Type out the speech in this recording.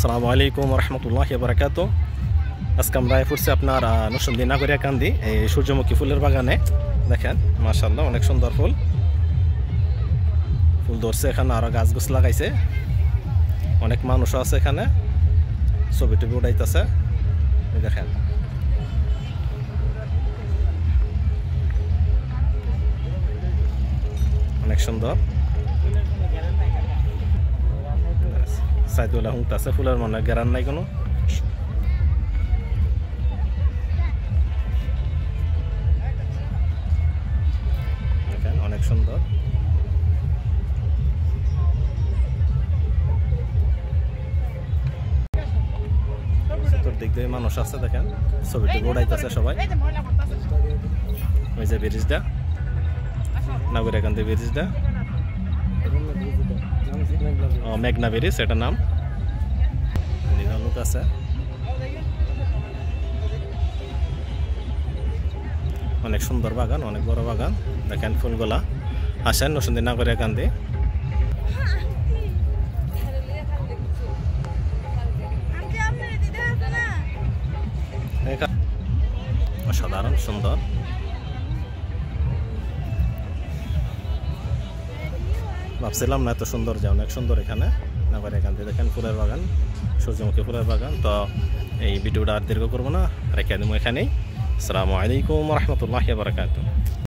আসসালামু আলাইকুম রহমতুল্লাহি বারাকাতু। আজকে আমরা ফুটছি আপনার নরসিংদী নাগরিয়াকান্দি এই সূর্যমুখী ফুলের বাগানে। দেখেন মাশাআল্লাহ অনেক সুন্দর ফুল ফুল ধরছে। এখানে আরো গাছ গাছ লাগাইছে, অনেক মানুষও আছে এখানে, ছবি টবি উঠাইতেছে। দেখেন অনেক সুন্দর। সাইদুল্লাহ হুঁকতেছে, ফুলের মনে গেরান নাই কোনো। দেখেন অনেক সুন্দর। দিক দিয়ে মানুষ আছে, দেখেন ছবিটি উড়াইতেছে সবাই। ওই যে ব্রিজটা, নাগরিয়াকান্দি ব্রিজটা, মেঘনা ব্রিজ এটার নাম। লোক আছে, অনেক সুন্দর বাগান, অনেক বড় বাগান। দেখেন ফুলগুলা। আসেন নরসিংদী নাগরিয়াকান্দি। অসাধারণ সুন্দর। ভাবছিলাম না এত সুন্দর, যে অনেক সুন্দর এখানে নাগরিয়াকান্দি। দেখেন ফুলের বাগান, সূর্যমুখী ফুলের বাগান। তো এই ভিডিওটা আর দীর্ঘ করবো না, রেখে দেবো এখানেই। আসসালামু আলাইকুম রহমতুল্লাহি বারাকাতুহু।